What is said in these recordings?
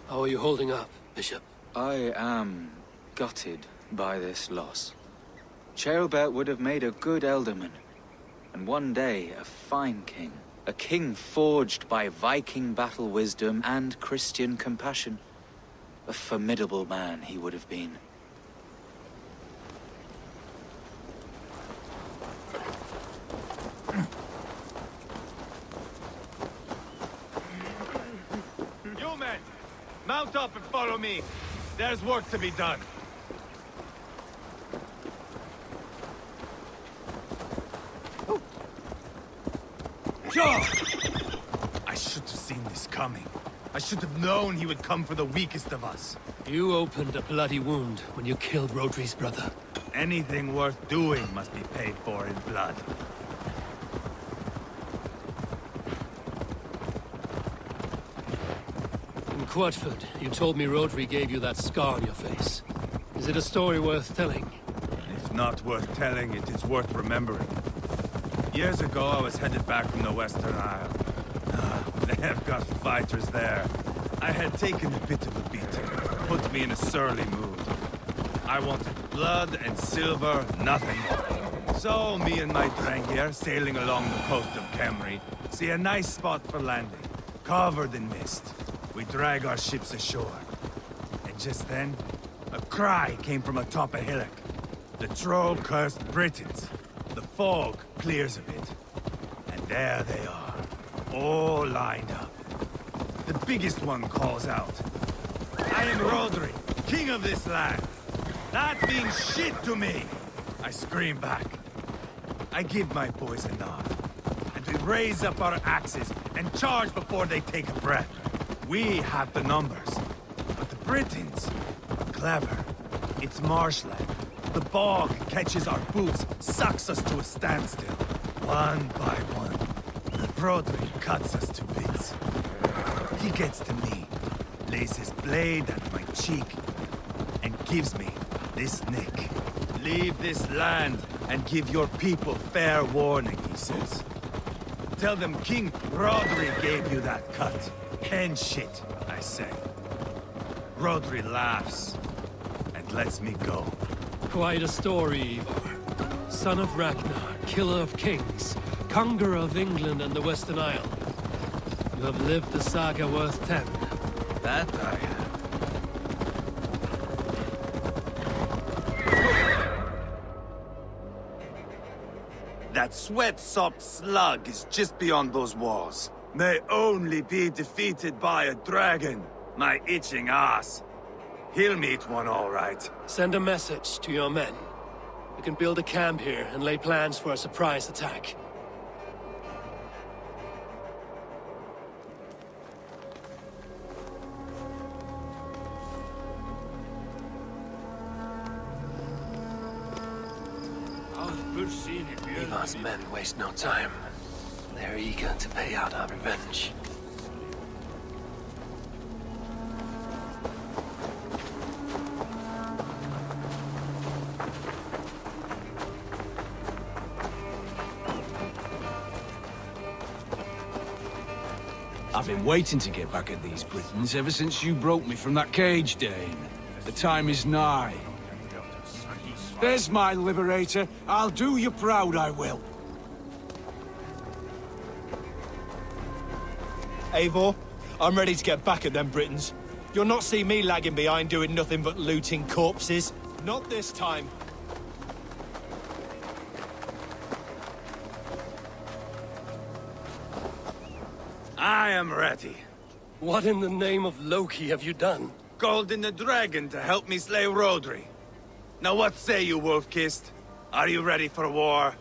How are you holding up, Bishop? I am gutted by this loss. Ceolbert would have made a good ealdorman, and one day a fine king. A king forged by Viking battle wisdom and Christian compassion. A formidable man he would have been. You men, mount up and follow me. There's work to be done. I should have seen this coming. I should have known he would come for the weakest of us. You opened a bloody wound when you killed Rodri's brother. Anything worth doing must be paid for in blood. In Quatford, you told me Rodri gave you that scar on your face. Is it a story worth telling? If not worth telling, it is worth remembering. Years ago, I was headed back from the Western Isle. They have got fighters there. I had taken a bit of a beating, put me in a surly mood. I wanted blood and silver, nothing more. So, me and my Drengir, sailing along the coast of Kemri, see a nice spot for landing, covered in mist. We drag our ships ashore. And just then, a cry came from atop a hillock. The troll-cursed Britons. The fog clears a bit. And there they are, all lined up. The biggest one calls out, "I am Rodri, king of this land. That means shit to me!" I scream back. I give my boys a nod. And we raise up our axes and charge before they take a breath. We have the numbers. But the Britons, clever. It's marshland. The bog catches our boots, sucks us to a standstill. One by one, Rodri cuts us to bits. He gets to me, lays his blade at my cheek, and gives me this nick. "Leave this land and give your people fair warning," he says. "Tell them King Rodri gave you that cut." "And shit," I say. Rodri laughs and lets me go. Quite a story, Ivar. Son of Ragnar, killer of kings, conqueror of England and the Western Isle. You have lived the saga worth 10. That I have. That sweat-sopped slug is just beyond those walls. May only be defeated by a dragon. My itching ass. He'll meet one all right. Send a message to your men. We can build a camp here and lay plans for a surprise attack. Ivar's men waste no time. They're eager to pay out our revenge. I've been waiting to get back at these Britons ever since you broke me from that cage, Dane. The time is nigh. There's my liberator. I'll do you proud, I will. Eivor, I'm ready to get back at them Britons. You'll not see me lagging behind doing nothing but looting corpses. Not this time. I am ready. What in the name of Loki have you done? Called in the dragon to help me slay Rodri. Now what say you, Wolf-Kissed? Are you ready for war?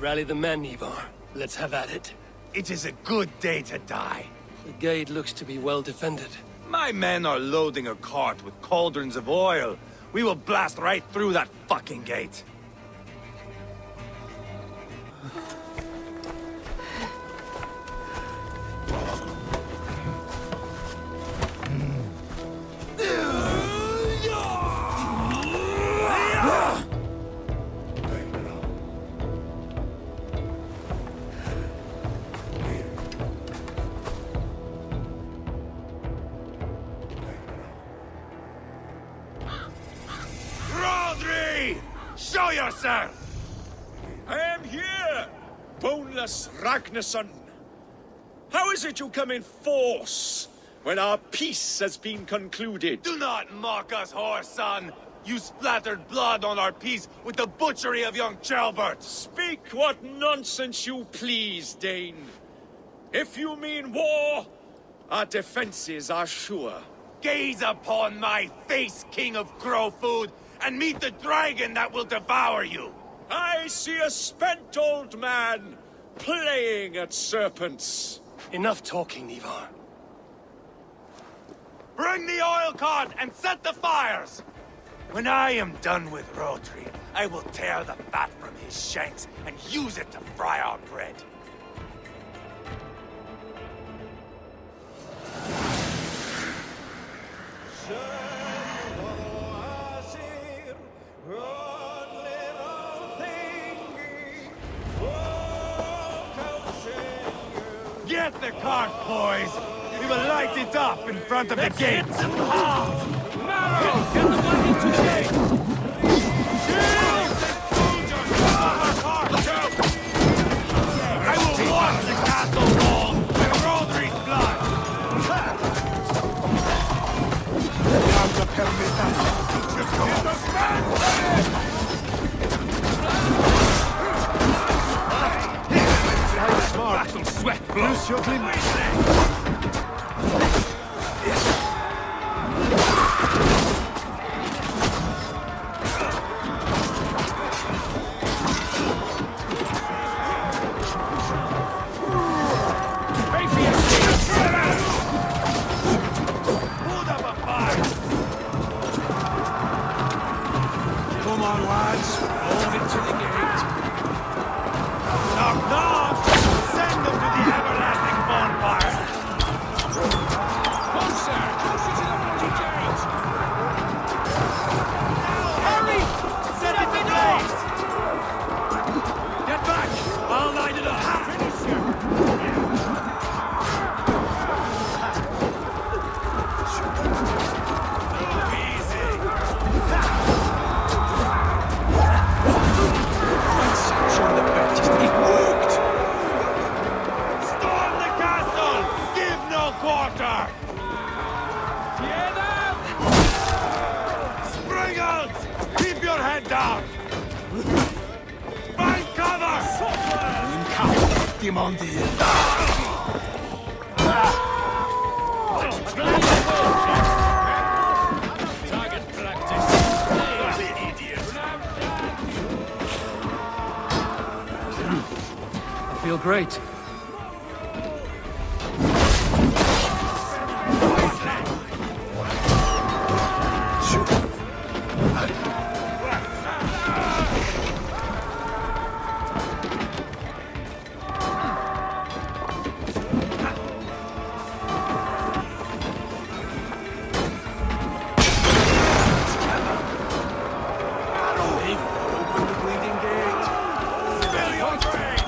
Rally the men, Ivar. Let's have at it. It is a good day to die. The gate looks to be well defended. My men are loading a cart with cauldrons of oil. We will blast right through that fucking gate. yourself! I am here, boneless Ragnarsson. How is it you come in force when our peace has been concluded? Do not mock us, whoreson! You splattered blood on our peace with the butchery of young Ceolbert! Speak what nonsense you please, Dane. If you mean war, our defenses are sure. Gaze upon my face, King of Crow Food, and meet the dragon that will devour you! I see a spent old man playing at serpents. Enough talking, Ivar. Bring the oil cart and set the fires! When I am done with Rodri, I will tear the fat from his shanks and use it to fry our bread. Get the cart, boys! We will light it up in front of the gate! Get the wagon to the gate! I will wash the castle walls with Rodri's blood! Smart. Some sweat, Bruce. You're Come on, lads. Hold it to the gate. Knock, knock! Send them to the everlasting bonfire! Closer! Closer to the bloody gate! Hurry! Set it ablaze! Get back! I'll light it up! Finish him! Easy! It worked! Storm the castle! Give no quarter! Hear them? Spring out! Keep your head down! Find cover! target practice. Idiot. I feel great. Spill your brains!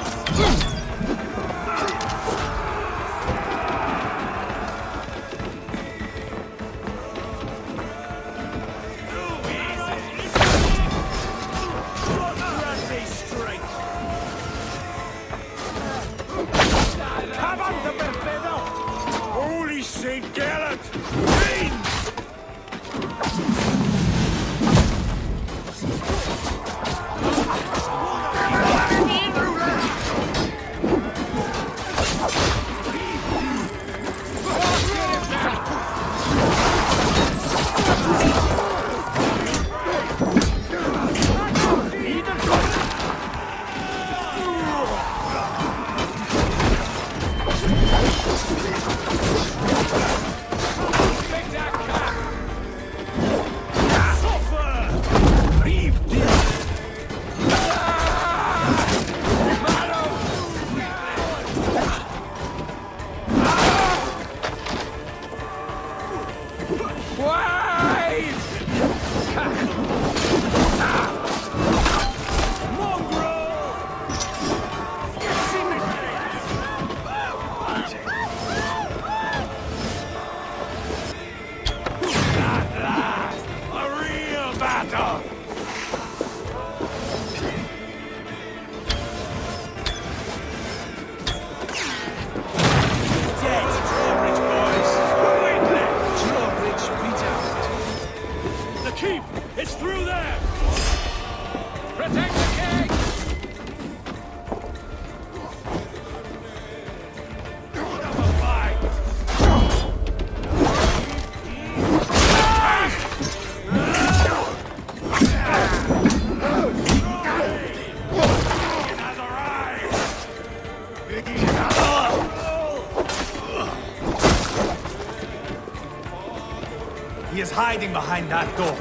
He is hiding behind that door.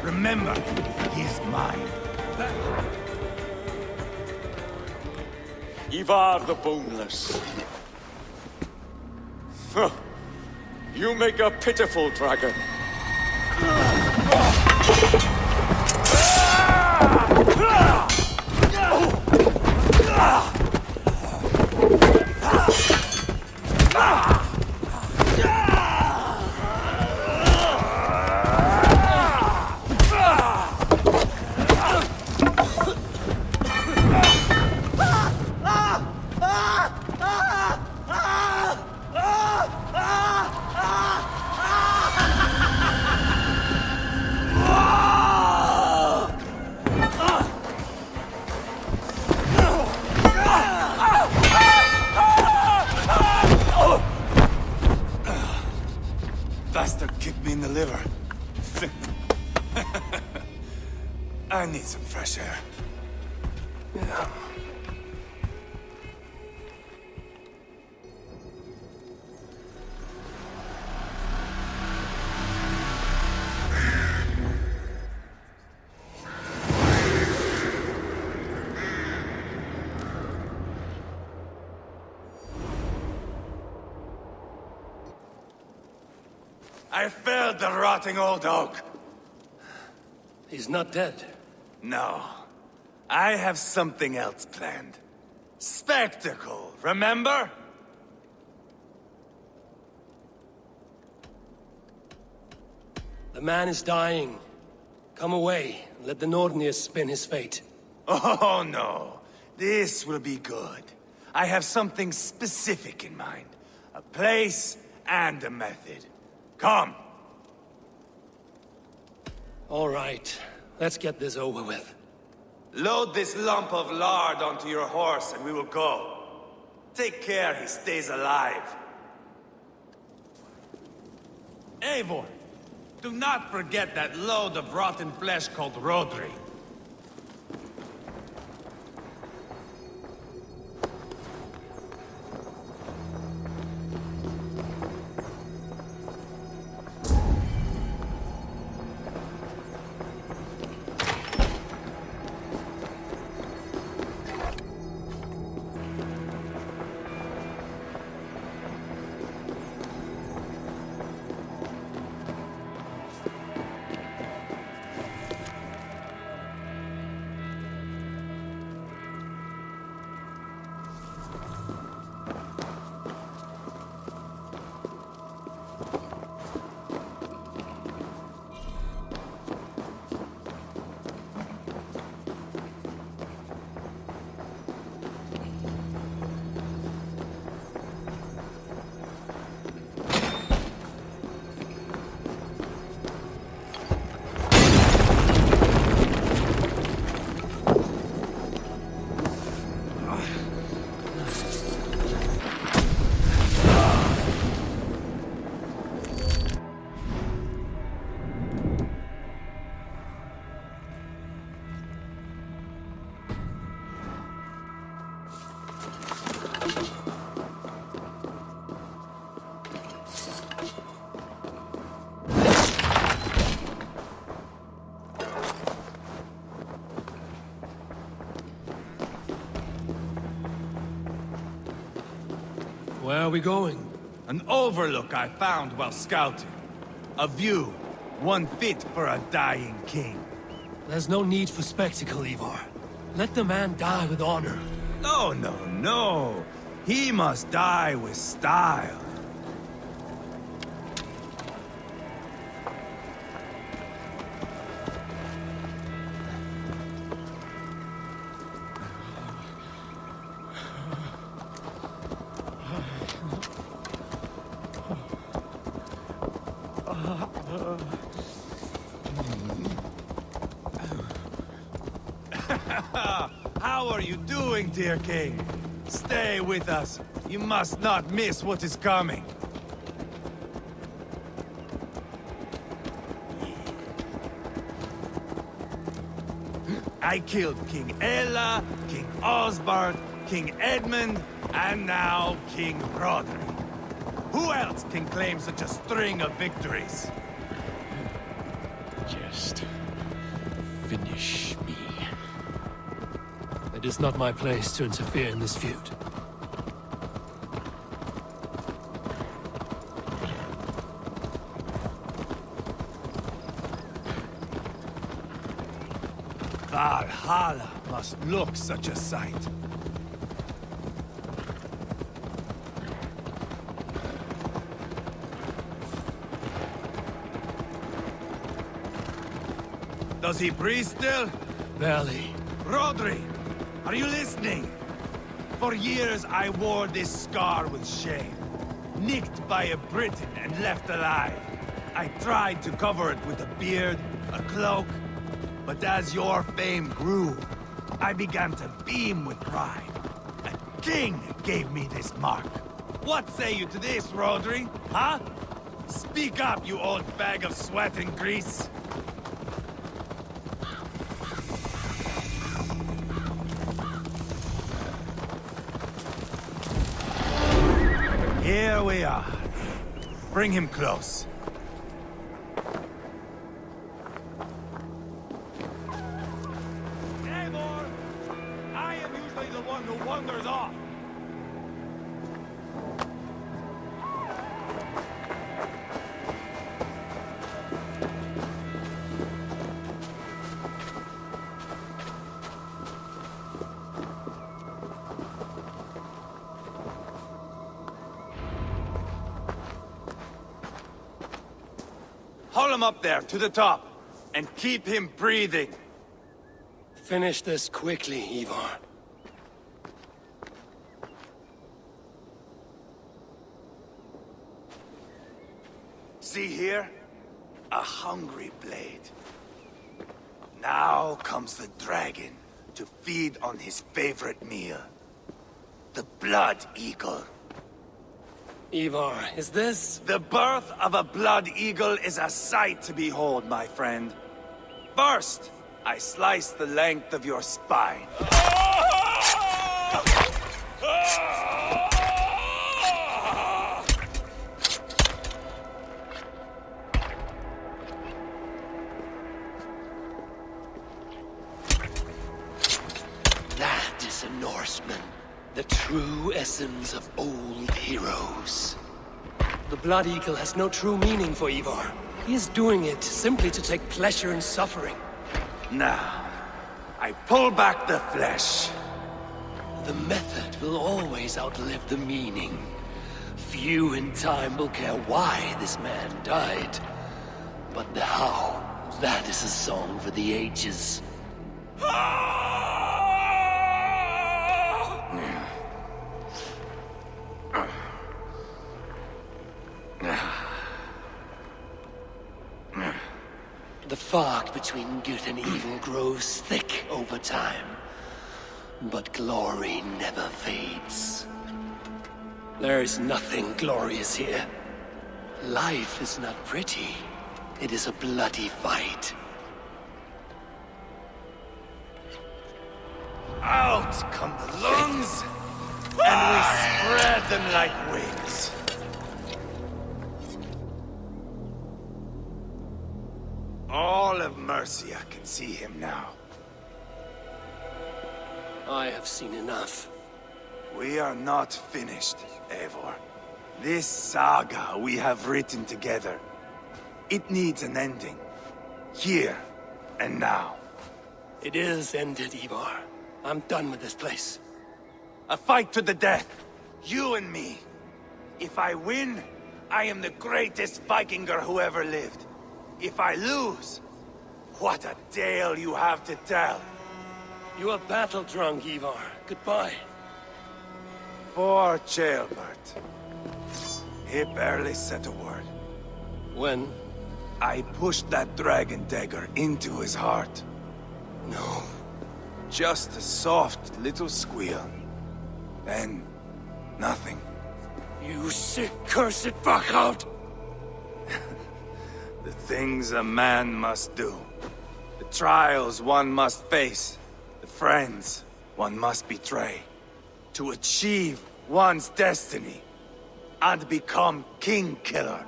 Remember, he is mine. Ivar the Boneless. Huh. You make a pitiful dragon. Bastard kicked me in the liver. I need some fresh air. Yeah. I felled the rotting old oak. He's not dead. No. I have something else planned. Spectacle, remember? The man is dying. Come away, and let the Nordnir spin his fate. Oh, no. This will be good. I have something specific in mind. A place and a method. Come. All right, let's get this over with. Load this lump of lard onto your horse and we will go. Take care he stays alive. Eivor, do not forget that load of rotten flesh called Rodri. Where are we going? An overlook I found while scouting. A view, one fit for a dying king. There's no need for spectacle, Ivar. Let the man die with honor. No, no, no. He must die with style. How are you doing, dear king? Stay with us. You must not miss what is coming. I killed King Ella, King Osbert, King Edmund, and now King Rodri. Who else can claim such a string of victories? Just finish me. It is not my place to interfere in this feud. Valhalla must look such a sight. Does he breathe still? Barely. Rodri, are you listening? For years I wore this scar with shame. Nicked by a Briton and left alive. I tried to cover it with a beard, a cloak, but as your fame grew, I began to beam with pride. A king gave me this mark. What say you to this, Rodri? Huh? Speak up, you old bag of sweat and grease. Here we are. Bring him close. Eivor! I am usually the one who wanders off. Haul him up there, to the top, and keep him breathing. Finish this quickly, Ivar. See here? A hungry blade. Now comes the dragon to feed on his favorite meal. The blood eagle. Ivar, is this? The birth of a blood eagle is a sight to behold, my friend. First, I slice the length of your spine. That is a Norseman. The true essence of old heroes. The Blood Eagle has no true meaning for Ivar. He is doing it simply to take pleasure in suffering. Now, I pull back the flesh. The method will always outlive the meaning. Few in time will care why this man died. But the how, that is a song for the ages. The fog between good and evil grows thick over time. But glory never fades. There is nothing glorious here. Life is not pretty. It is a bloody fight. Out come the lungs, and we spread them like wings. All of Mercia can see him now. I have seen enough. We are not finished, Eivor. This saga we have written together, it needs an ending. Here and now. It is ended, Ivar. I'm done with this place. A fight to the death. You and me. If I win, I am the greatest Vikinger who ever lived. If I lose, what a tale you have to tell. You are battle-drunk, Ivar. Goodbye. Poor Ceolbert. He barely said a word. When? I pushed that dragon dagger into his heart. No. Just a soft little squeal. Then, nothing. You sick, cursed fuck-out! The things a man must do. The trials one must face. The friends one must betray. To achieve one's destiny. And become king-killer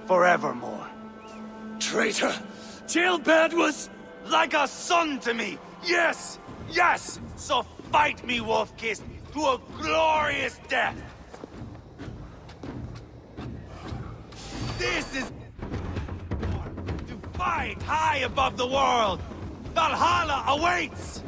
forevermore. Traitor! Jailbird was... Like a son to me! Yes! Yes! So fight me, Wolf-Kissed, to a glorious death! This is... to fight high above the world! Valhalla awaits!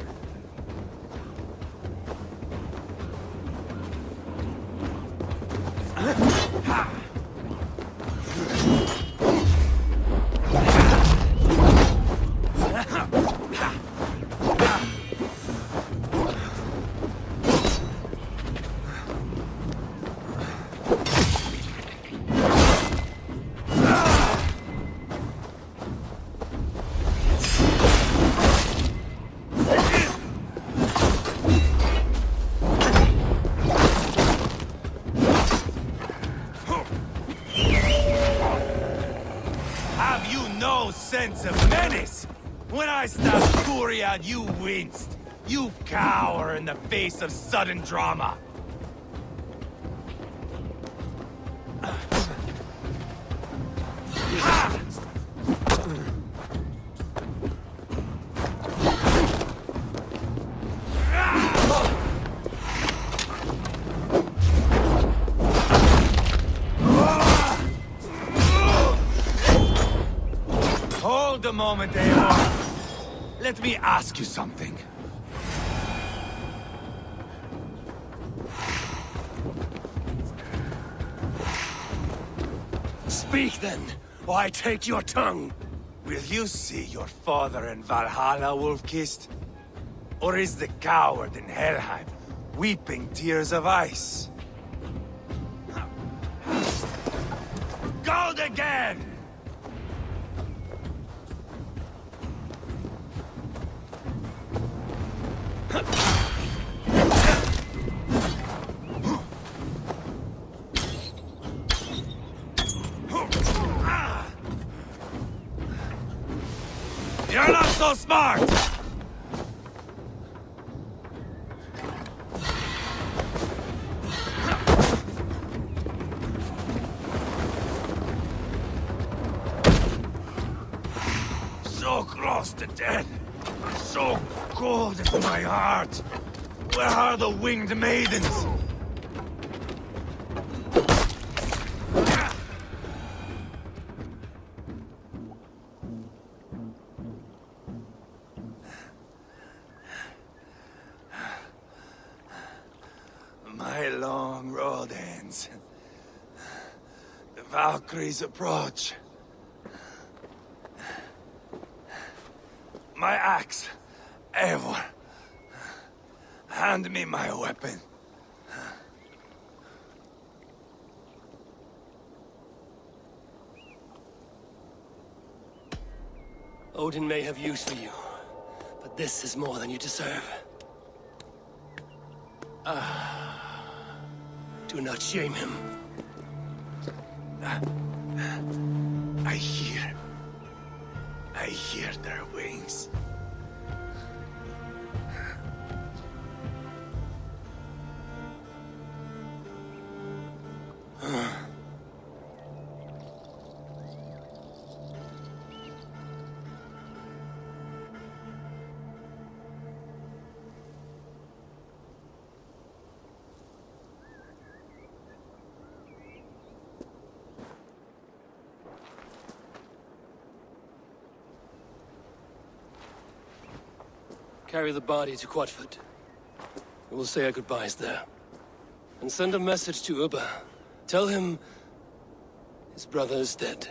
Sense of menace! When I stabbed Kuriad, you winced. You cower in the face of sudden drama. Hold a moment, Eivor. Let me ask you something. Speak then, or I take your tongue. Will you see your father in Valhalla, Wolf-Kissed? Or is the coward in Helheim weeping tears of ice? Gold again! You're not so smart! So close to death. So cold is my heart. Where are the winged maidens? My long road ends. The Valkyries approach. My axe, Eivor. Hand me my weapon. Odin may have use for you, but this is more than you deserve. Do not shame him. I hear their wings. Carry the body to Quatford. We will say our goodbyes there. And send a message to Ubba. Tell him his brother is dead.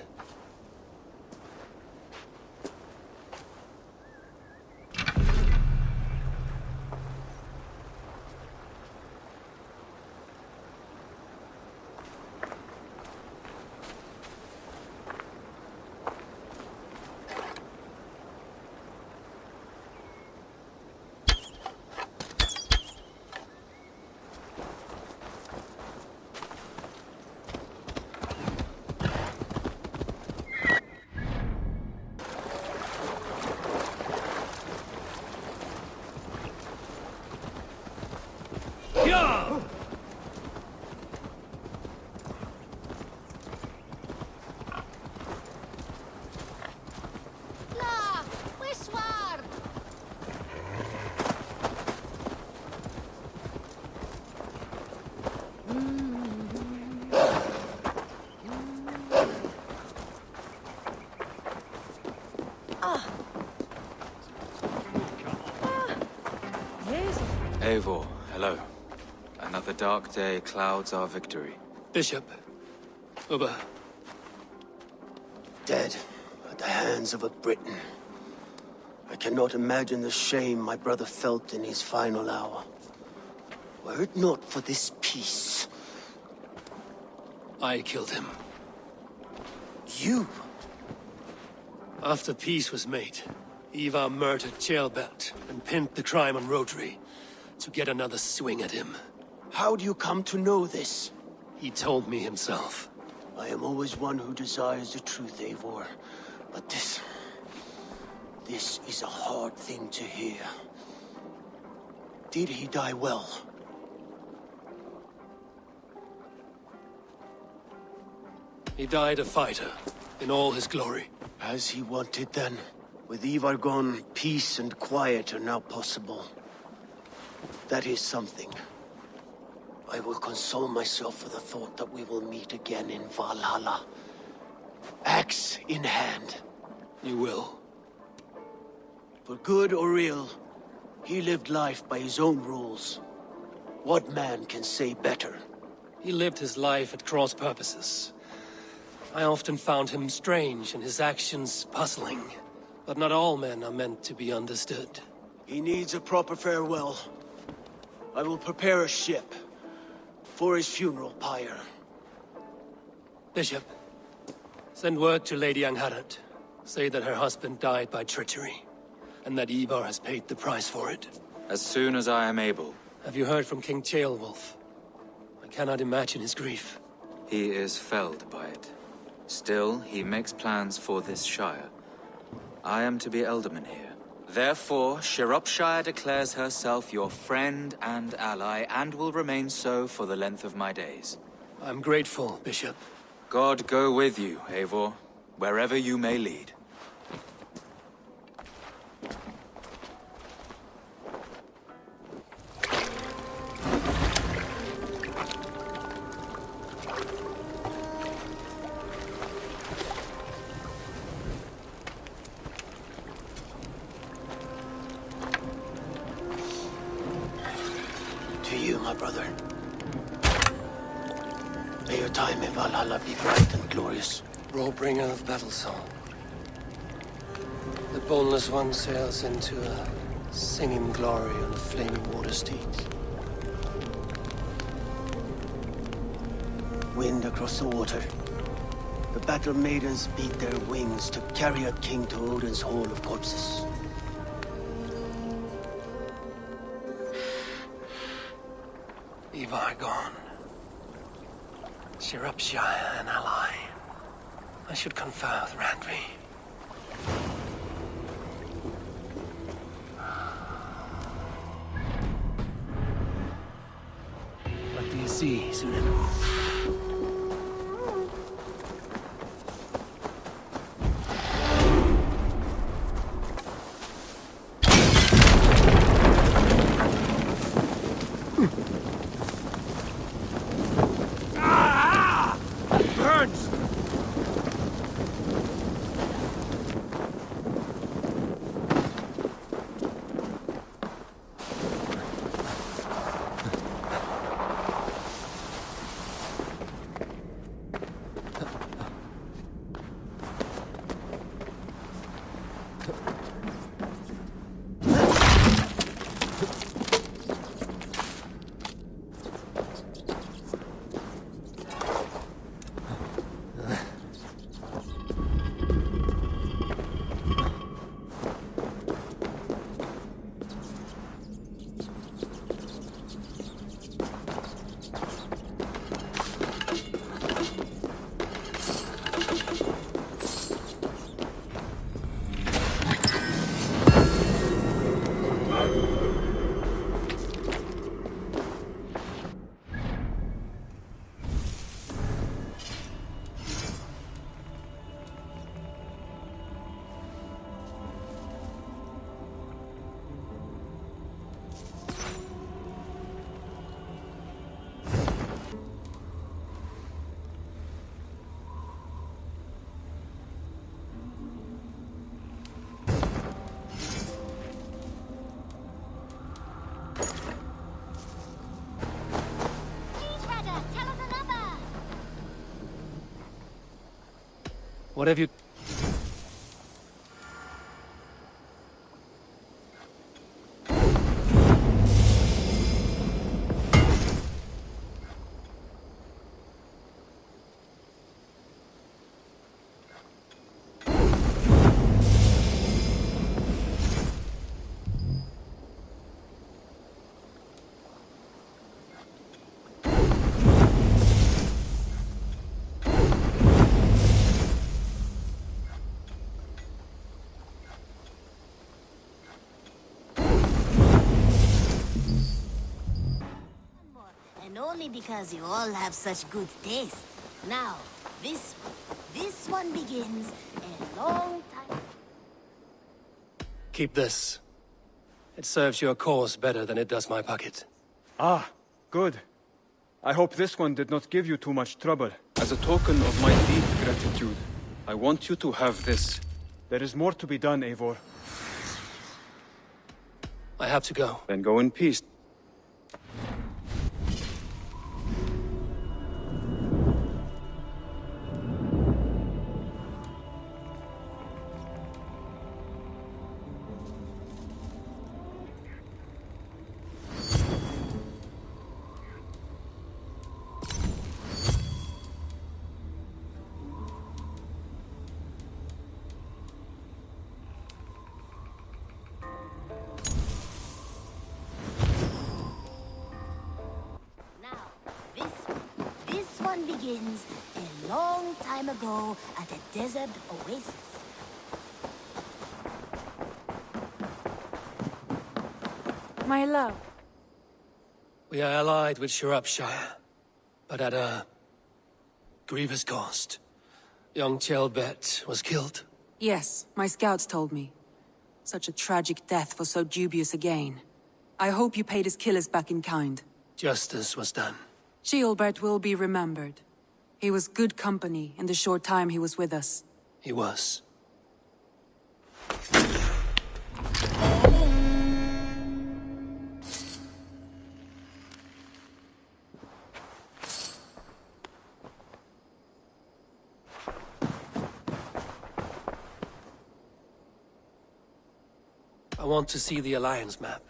Eivor, hello. Another dark day clouds our victory. Bishop. Ubba. Dead at the hands of a Briton. I cannot imagine the shame my brother felt in his final hour. Were it not for this peace... I killed him. You? After peace was made, Ivar murdered Ceolbert and pinned the crime on Rotary to get another swing at him. How do you come to know this? He told me himself. I am always one who desires the truth, Eivor. But this is a hard thing to hear. Did he die well? He died a fighter, in all his glory. As he wanted then. With Ivar gone, peace and quiet are now possible. That is something. I will console myself for the thought that we will meet again in Valhalla. Axe in hand. You will. For good or ill, he lived life by his own rules. What man can say better? He lived his life at cross purposes. I often found him strange and his actions puzzling. But not all men are meant to be understood. He needs a proper farewell. I will prepare a ship for his funeral pyre. Bishop, send word to Lady Angharad. Say that her husband died by treachery, and that Ivar has paid the price for it. As soon as I am able. Have you heard from King Ceolwulf? I cannot imagine his grief. He is felled by it. Still, he makes plans for this shire. I am to be Elderman here. Therefore, Shropshire declares herself your friend and ally, and will remain so for the length of my days. I'm grateful, Bishop. God go with you, Eivor, wherever you may lead. To you, my brother. May your time in Valhalla be bright and glorious. Rollbringer of battle song. The boneless one sails into a singing glory on a flaming water steed. Wind across the water. The battle maidens beat their wings to carry a king to Odin's Hall of Corpses. Ivar gone. Shropshire an ally. I should confer with Randvi. What do you see, Sunan? What have you... And only because you all have such good taste. Now, this one begins a long time. Keep this. It serves your cause better than it does my pocket. Ah, good. I hope this one did not give you too much trouble. As a token of my deep gratitude, I want you to have this. There is more to be done, Eivor. I have to go. Then go in peace. This one begins a long time ago at a desert oasis. My love. We are allied with Shropshire, but at a grievous cost. Young Chelbet was killed. Yes, my scouts told me. Such a tragic death for so dubious a gain. I hope you paid his killers back in kind. Justice was done. Ceolbert will be remembered. He was good company in the short time he was with us. He was. I want to see the Alliance map.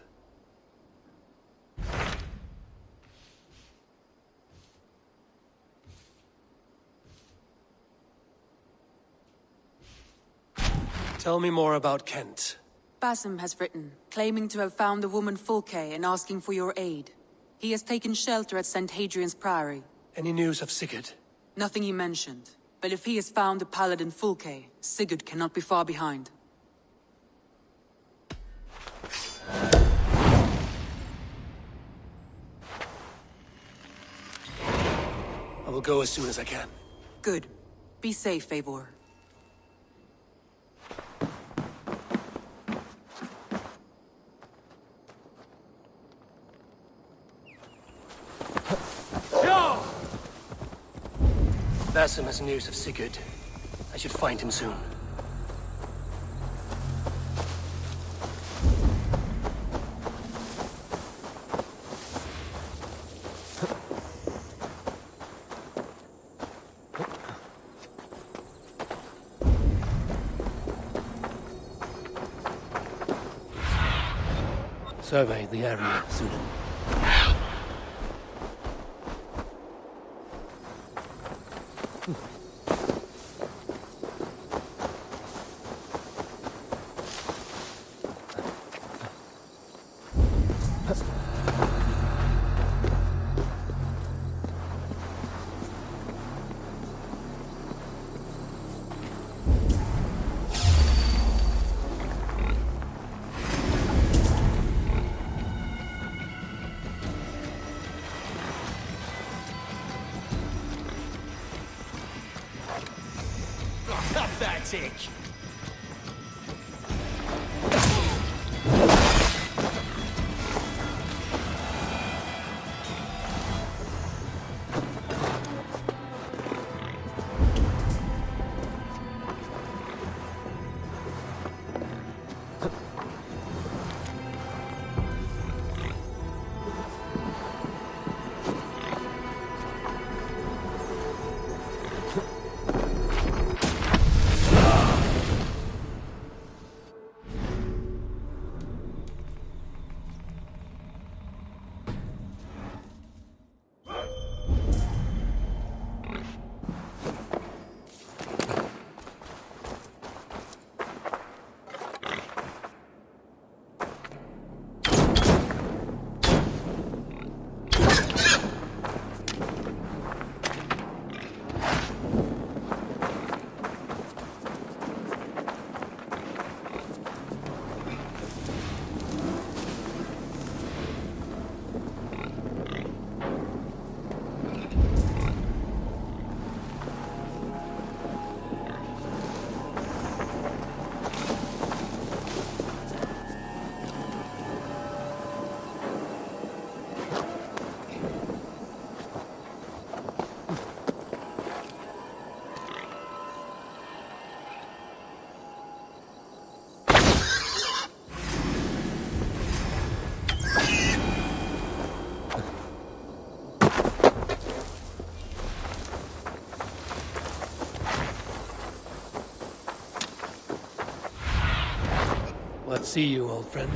Tell me more about Kent. Basim has written, claiming to have found the woman Fulke and asking for your aid. He has taken shelter at St. Hadrian's Priory. Any news of Sigurd? Nothing he mentioned. But if he has found the paladin Fulke, Sigurd cannot be far behind. I will go as soon as I can. Good. Be safe, Eivor. Basim has news of Sigurd. I should find him soon. Survey the area, Sudan. Pathetic! not see you, old friend.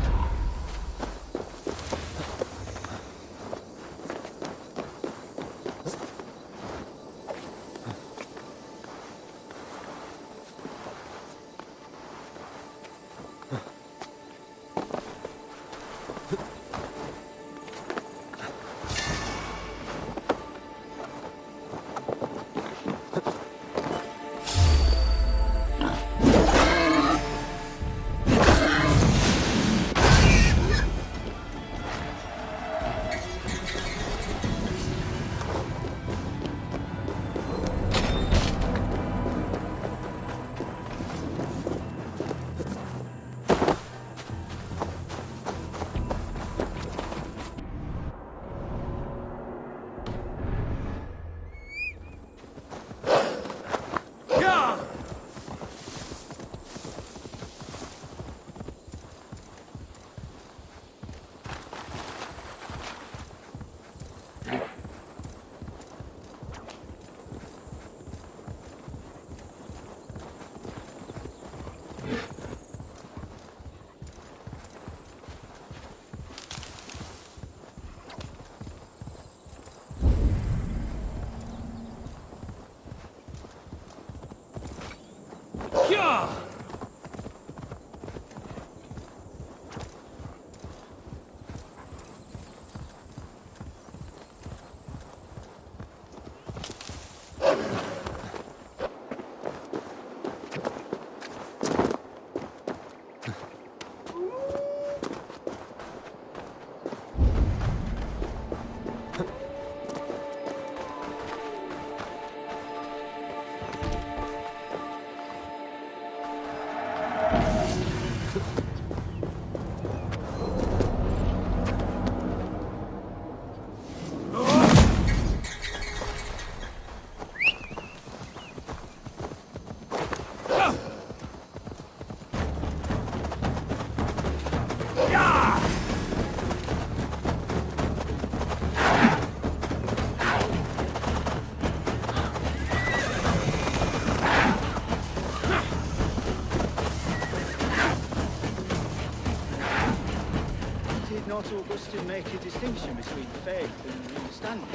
Not Augustine make a distinction between faith and understanding?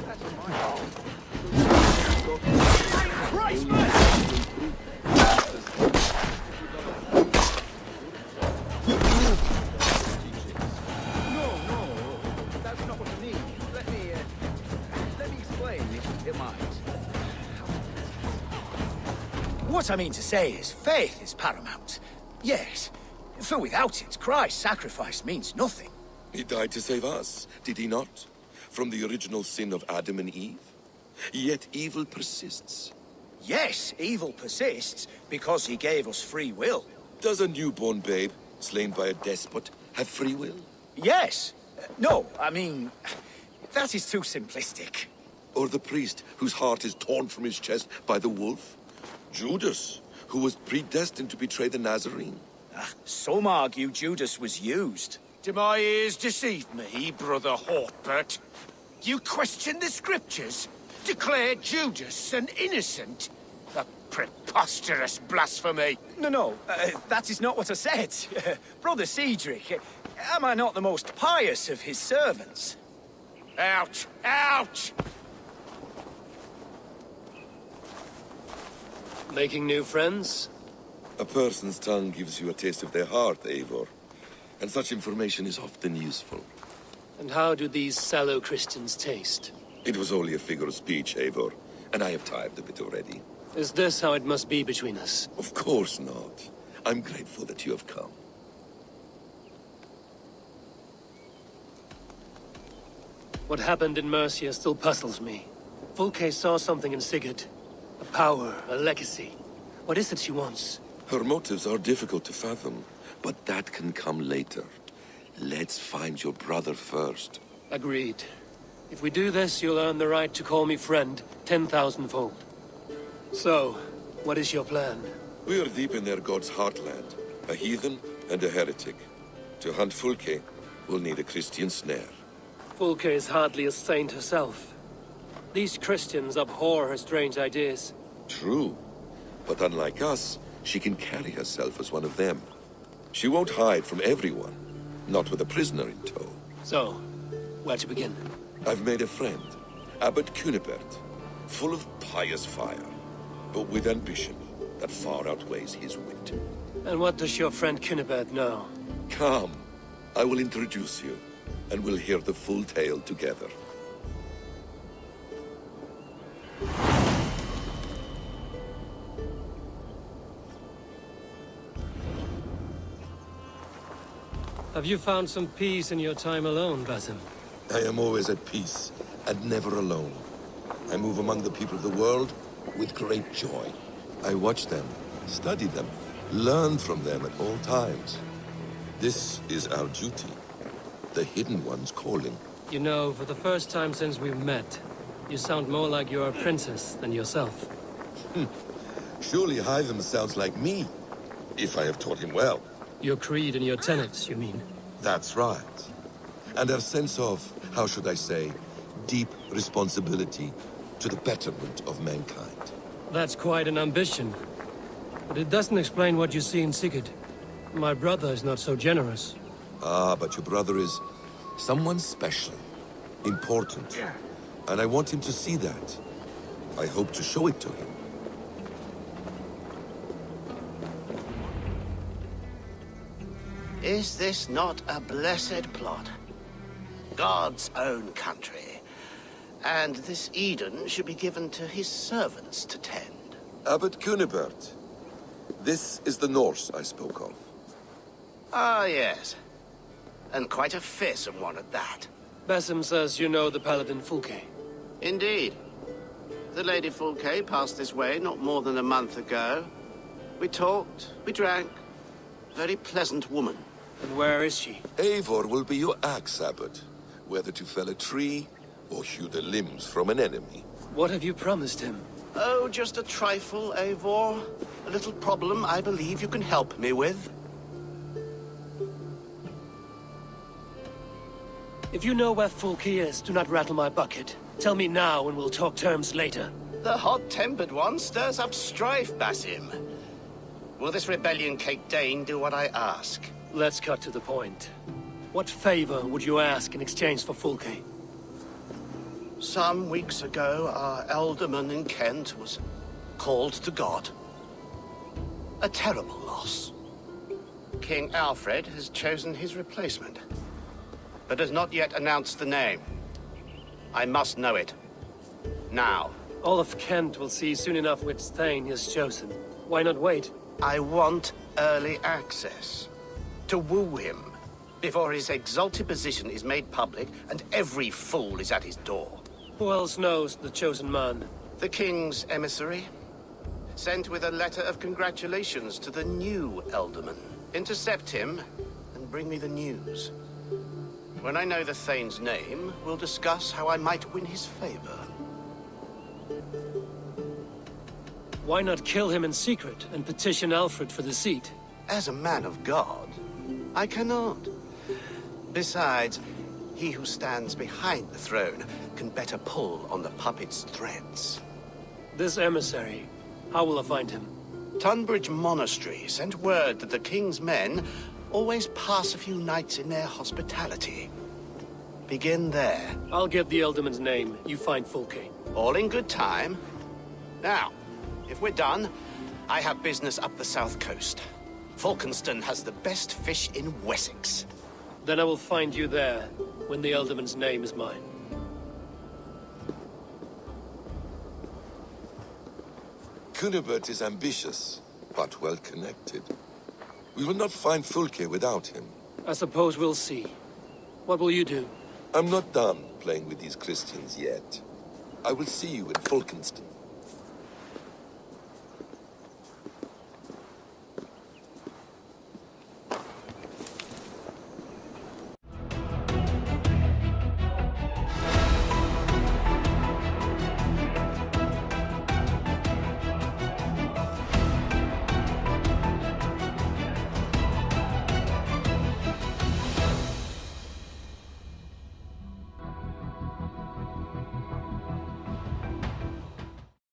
That's my Christ, No, that's not what I mean. Let me explain, if you mind. What I mean to say is, faith is paramount. Yes. For without it, Christ's sacrifice means nothing. He died to save us, did he not? From the original sin of Adam and Eve? Yet evil persists. Yes, evil persists because he gave us free will. Does a newborn babe, slain by a despot, have free will? Yes. No, I mean, that is too simplistic. Or the priest whose heart is torn from his chest by the wolf? Judas, who was predestined to betray the Nazarene? Some argue Judas was used. Do my ears deceive me, Brother Hawkbert? You question the scriptures? Declare Judas an innocent? A preposterous blasphemy! No, that is not what I said. Brother Cedric, am I not the most pious of his servants? Out! Out! Making new friends? A person's tongue gives you a taste of their heart, Eivor. And such information is often useful. And how do these sallow Christians taste? It was only a figure of speech, Eivor, and I have tired of it already. Is this how it must be between us? Of course not. I'm grateful that you have come. What happened in Mercia still puzzles me. Fulke saw something in Sigurd. A power, a legacy. What is it she wants? Her motives are difficult to fathom, but that can come later. Let's find your brother first. Agreed. If we do this, you'll earn the right to call me friend 10,000-fold. So, what is your plan? We are deep in their god's heartland. A heathen and a heretic. To hunt Fulke, we'll need a Christian snare. Fulke is hardly a saint herself. These Christians abhor her strange ideas. True. But unlike us, she can carry herself as one of them. She won't hide from everyone, not with a prisoner in tow. So, where to begin? I've made a friend, Abbot Cunibert, full of pious fire, but with ambition that far outweighs his wit. And what does your friend Cunibert know? Come, I will introduce you, and we'll hear the full tale together. Have you found some peace in your time alone, Basim? I am always at peace, and never alone. I move among the people of the world with great joy. I watch them, study them, learn from them at all times. This is our duty, the Hidden One's calling. You know, for the first time since we've met, you sound more like you're a princess than yourself. Surely Hytham sounds like me, if I have taught him well. Your creed and your tenets, you mean? That's right. And our sense of, how should I say, deep responsibility to the betterment of mankind. That's quite an ambition. But it doesn't explain what you see in Sigurd. My brother is not so generous. Ah, but your brother is someone special, important. And I want him to see that. I hope to show it to him. Is this not a blessed plot? God's own country. And this Eden should be given to his servants to tend. Abbot Cunibert. This is the Norse I spoke of. Ah, yes. And quite a fearsome one at that. Basim says you know the paladin Fulke. Indeed. The Lady Fulke passed this way not more than a month ago. We talked, we drank. Very pleasant woman. And where is she? Eivor will be your axe, Abbot. Whether to fell a tree or hew the limbs from an enemy. What have you promised him? Oh, just a trifle, Eivor. A little problem I believe you can help me with. If you know where Fulke is, do not rattle my bucket. Tell me now and we'll talk terms later. The hot-tempered one stirs up strife, Basim. Will this rebellion Cape Dane do what I ask? Let's cut to the point. What favor would you ask in exchange for Fulke? Some weeks ago, our alderman in Kent was called to God. A terrible loss. King Alfred has chosen his replacement, but has not yet announced the name. I must know it. Now. All of Kent will see soon enough which Thane is chosen. Why not wait? I want early access. To woo him, before his exalted position is made public and every fool is at his door. Who else knows the chosen man? The king's emissary. Sent with a letter of congratulations to the new alderman. Intercept him and bring me the news. When I know the Thane's name, we'll discuss how I might win his favor. Why not kill him in secret and petition Alfred for the seat? As a man of God, I cannot. Besides, he who stands behind the throne can better pull on the puppet's threads. This emissary, how will I find him? Tunbridge Monastery sent word that the king's men always pass a few nights in their hospitality. Begin there. I'll get the alderman's name. You find Fulke. All in good time. Now, if we're done, I have business up the south coast. Falkenston has the best fish in Wessex. Then I will find you there, when the alderman's name is mine. Cunibert is ambitious, but well-connected. We will not find Fulke without him. I suppose we'll see. What will you do? I'm not done playing with these Christians yet. I will see you in Falkenston.